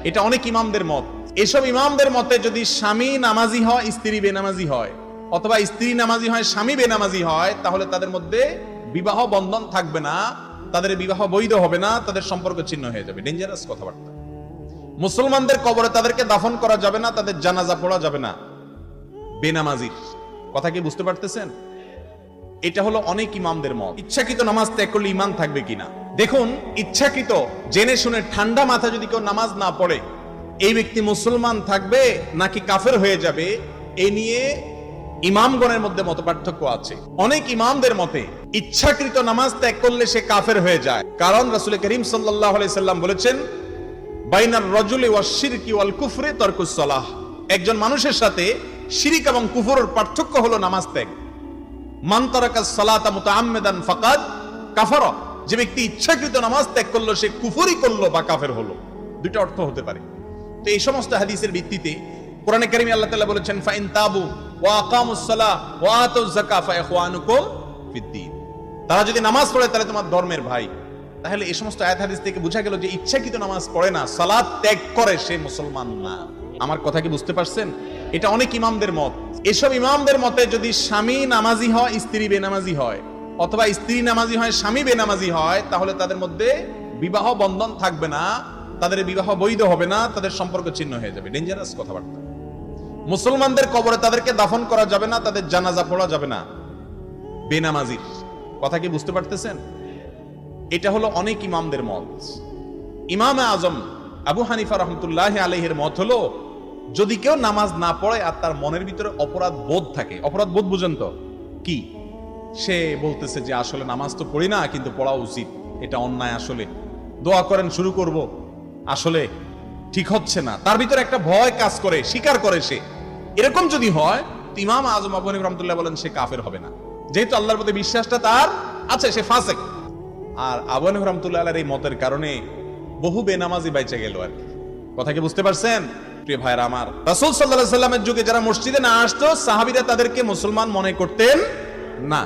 এটা অনেক ইমামদের মত। এসব ইমামদের মতে যদি স্বামী নামাজি হয়, স্ত্রী বেনামাজি হয়, অথবা স্ত্রী নামাজি হয়, স্বামী বেনামাজি হয়, তাহলে তাদের মধ্যে বিবাহ বন্ধন থাকবে না, তাদের বিবাহ বৈধ হবে না, তাদের সম্পর্ক ছিন্ন হয়ে যাবে। ডেঞ্জারাস কথাবার্তা। মুসলমানদের কবরে তাদেরকে দাফন করা যাবে না, তাদের জানাজা পড়া যাবে না বেনামাজির। কথা কি বুঝতে পারতেছেন? এটা হলো অনেক ইমামদের মত। ইচ্ছাকৃত নামাজ ত্যাগ করলে ঈমান থাকবে কিনা দেখুন। ইচ্ছাকৃত জেনে শুনে ঠান্ডা মাথা যদি কেউ নামাজ না পড়ে, এই ব্যক্তি মুসলমান থাকবে নাকি কাফের হয়ে যাবে, এই নিয়ে ইমামগণের মধ্যে মতপার্থক্য আছে। অনেক ইমামদের মতে ইচ্ছাকৃত নামাজ ত্যাগ করলে সে কাফের হয়ে যায়, কারণ রাসূল করিম সাল্লাল্লাহু আলাইহি সাল্লাম বলেছেন, বাইনার রাজুলি ওয়াশ শিরকি ওয়াল কুফরি তারকুস সালাহ। একজন মানুষের সাথে শিরিক এবং কুফরের পার্থক্য হলো নামাজ ত্যাগ। মান তারাকাস সালাতা মুতাআম্মিদান ফাকাদ কাফারা। যে ব্যক্তি ইচ্ছাকৃত নামাজ ত্যাগ করলো সে কুফরি করলো বা কাফের হলো। দুটো অর্থ হতে পারে। তো এই সমস্ত হাদিসের ভিত্তিতে কোরআনে কারিমে আল্লাহ তাআলা বলেছেন, ফাইন তাবু ওয়া আকামুস সালাহ ওয়া আতুজ যাকাত ফাইখওয়ানুকুম ফিদ্দীন। তারা যদি নামাজ পড়ে তাহলে তোমার ধর্মের ভাই। তাহলে এই সমস্ত আয়াত হাদিস থেকে বোঝা গেল যে ইচ্ছাকৃত নামাজ পড়ে না, সালাত ত্যাগ করে সে মুসলমান না। আমার কথা কি বুঝতে পারছেন? এটা অনেক ইমামদের মত। এসব ইমামদের মতে যদি স্বামী নামাজি হয়, স্ত্রী বেনামাজি হয়, অথবা স্ত্রী নামাজি হয়, স্বামী বেনামাজি হয়, তাহলে তাদের মধ্যে বিবাহ বন্ধন থাকবে না, তাদের বিবাহ বৈধ হবে না, তাদের সম্পর্ক ছিন্ন হয়ে যাবে। ডেঞ্জারাস কথাবার্তা। মুসলমানদের কবরে তাদেরকে দাফন করা যাবে না, তাদের জানাজা পড়া যাবে না বেনামাজির। কথা কি বুঝতে পারতেছেন? এটা হলো অনেক ইমামদের মত। ইমামে আজম আবু হানিফা রাহমাতুল্লাহি আলাইহির মত হলো, যদি কেউ নামাজ না পড়ে আর তার মনের ভিতরে অপরাধ বোধ থাকে, অপরাধ বোধ বুঝেন তো কি, সে বলতেছে যে আসলে নামাজ তো পড়ি না কিন্তু পড়া উচিত, এটা অন্যায়, আসলে দোয়া করেন শুরু করব, আসলে ঠিক হচ্ছে না, তার ভিতরে একটা ভয় কাজ করে, স্বীকার করে সে, এরকম যদি হয়, ইমাম আজম আবু হানিফা রাহমাতুল্লাহ বলেন সে কাফের হবে না, যেহেতু আল্লাহর প্রতি বিশ্বাসটা তার আছে, সে ফাসেক। আর আবু হানিফা রাহমাতুল্লাহ আলাইহির এই মতের কারণে বহু বেনামাজি বাইচে গেল আর কি। কথা কি বুঝতে পারছেন? প্রিয় ভাইরা আমার, রাসূল সাল্লাল্লাহু আলাইহি সাল্লামের যুগে যারা মসজিদে না আসতো, সাহাবীরা তাদেরকে মুসলমান মনে করতেন না।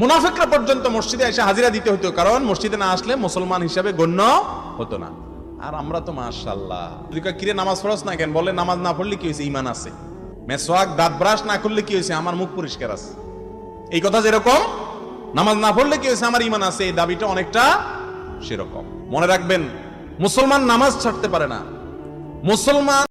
মুনাফিকরা পর্যন্ত মসজিদে এসে হাজিরা দিতে হতো, কারণ মসজিদে না আসলে মুসলমান হিসাবে গণ্য হতো না। আর আমরা তো মাশাআল্লাহ, যদি কিরে নামাজ পড়ছ না কেন, বলে নামাজ না পড়লে কি হয়েছে, ঈমান আছে। মেসওয়াক দাঁত ব্রাশ না করলে কি হয়েছে, আমার মুখ পরিষ্কার আছে। এই কথা যেরকম নামাজ না পড়লে কি হয়েছে, আমার ঈমান আছে, এই দাবিটা অনেকটা সেরকম। মনে রাখবেন, মুসলমান নামাজ ছাড়তে পারে না। মুসলমান